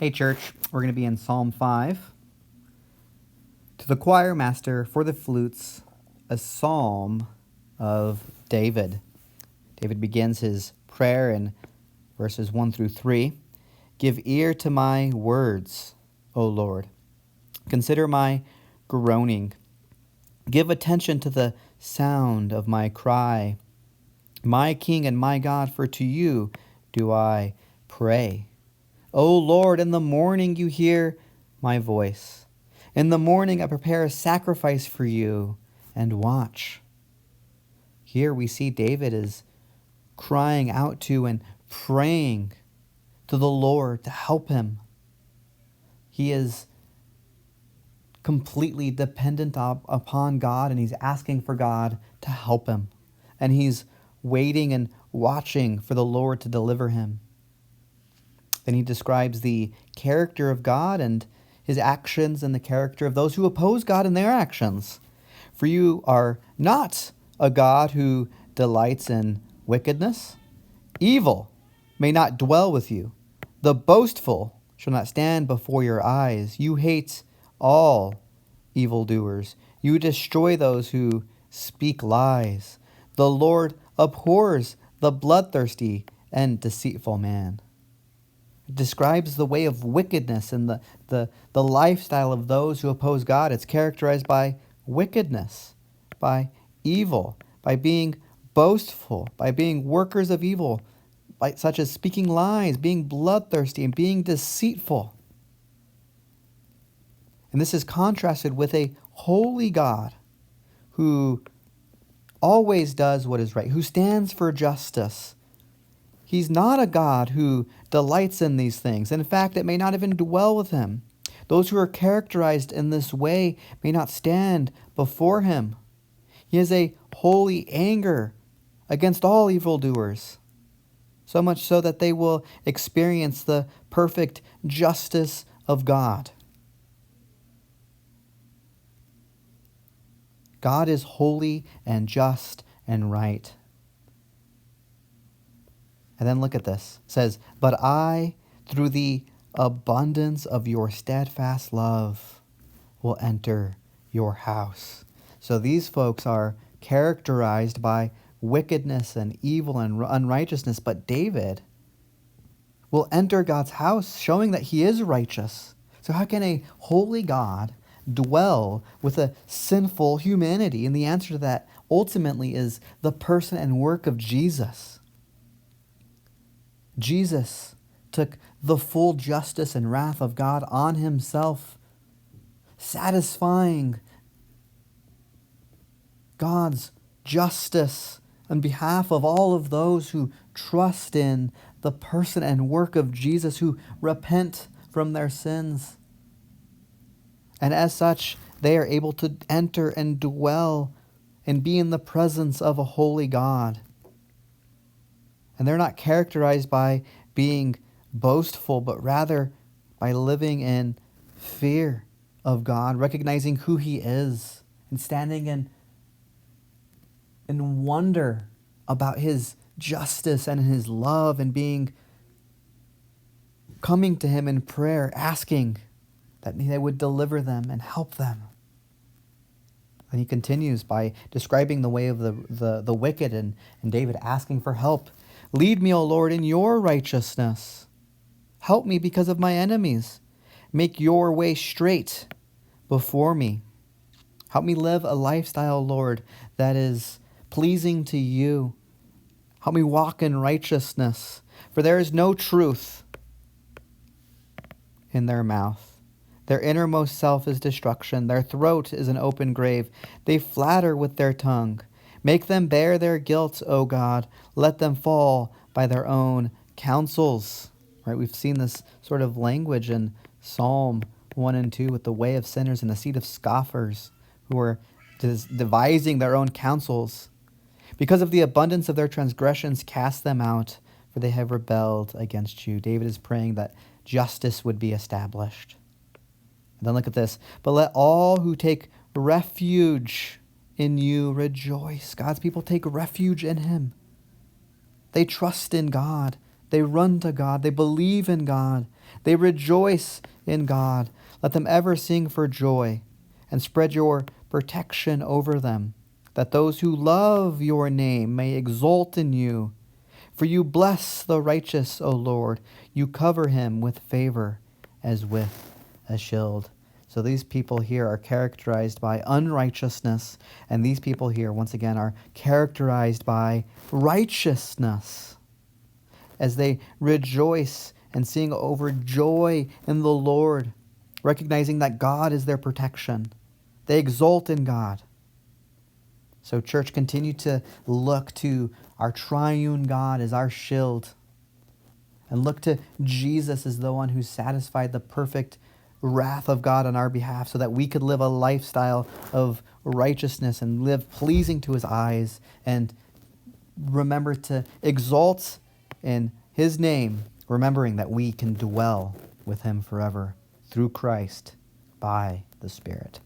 Hey, church, we're going to be in Psalm 5. To the choir master for the flutes, a psalm of David. David begins his prayer in verses 1 through 3. Give ear to my words, O Lord. Consider my groaning. Give attention to the sound of my cry. My King and my God, for to you do I pray. O Lord, in the morning you hear my voice. In the morning I prepare a sacrifice for you and watch. Here we see David is crying out to and praying to the Lord to help him. He is completely dependent upon God, and he's asking for God to help him. And he's waiting and watching for the Lord to deliver him. Then he describes the character of God and his actions and the character of those who oppose God in their actions. For you are not a God who delights in wickedness. Evil may not dwell with you. The boastful shall not stand before your eyes. You hate all evildoers. You destroy those who speak lies. The Lord abhors the bloodthirsty and deceitful man. It describes the way of wickedness and the lifestyle of those who oppose God. It's characterized by wickedness, by evil, by being boastful, by being workers of evil, such as speaking lies, being bloodthirsty, and being deceitful. And this is contrasted with a holy God who always does what is right, who stands for justice. He's not a God who delights in these things. In fact, it may not even dwell with him. Those who are characterized in this way may not stand before him. He has a holy anger against all evildoers, so much so that they will experience the perfect justice of God. God is holy and just and right. And then look at this. It says, but I, through the abundance of your steadfast love, will enter your house. So these folks are characterized by wickedness and evil and unrighteousness, but David will enter God's house, showing that he is righteous. So how can a holy God dwell with a sinful humanity? And the answer to that ultimately is the person and work of Jesus. Jesus took the full justice and wrath of God on himself, satisfying God's justice on behalf of all of those who trust in the person and work of Jesus, who repent from their sins. And as such, they are able to enter and dwell and be in the presence of a holy God. And they're not characterized by being boastful, but rather by living in fear of God, recognizing who he is, and standing in wonder about his justice and his love, and coming to him in prayer, asking that he would deliver them and help them. And he continues by describing the way of the wicked and David asking for help. Lead me, O Lord, in your righteousness. Help me because of my enemies. Make your way straight before me. Help me live a lifestyle, Lord, that is pleasing to you. Help me walk in righteousness, for there is no truth in their mouth. Their innermost self is destruction. Their throat is an open grave. They flatter with their tongue. Make them bear their guilt, O God. Let them fall by their own counsels. Right? We've seen this sort of language in Psalm 1 and 2 with the way of sinners and the seat of scoffers who are devising their own counsels. Because of the abundance of their transgressions, cast them out, for they have rebelled against you. David is praying that justice would be established. And then look at this. But let all who take refuge in you rejoice. God's people take refuge in him. They trust in God. They run to God. They believe in God. They rejoice in God. Let them ever sing for joy and spread your protection over them, that those who love your name may exult in you. For you bless the righteous, O Lord. You cover him with favor as with a shield. So these people here are characterized by unrighteousness, and these people here, once again, are characterized by righteousness as they rejoice and sing over joy in the Lord, recognizing that God is their protection. They exult in God. So, church, continue to look to our triune God as our shield, and look to Jesus as the one who satisfied the perfect wrath of God on our behalf so that we could live a lifestyle of righteousness and live pleasing to his eyes, and remember to exalt in his name, remembering that we can dwell with him forever through Christ by the Spirit.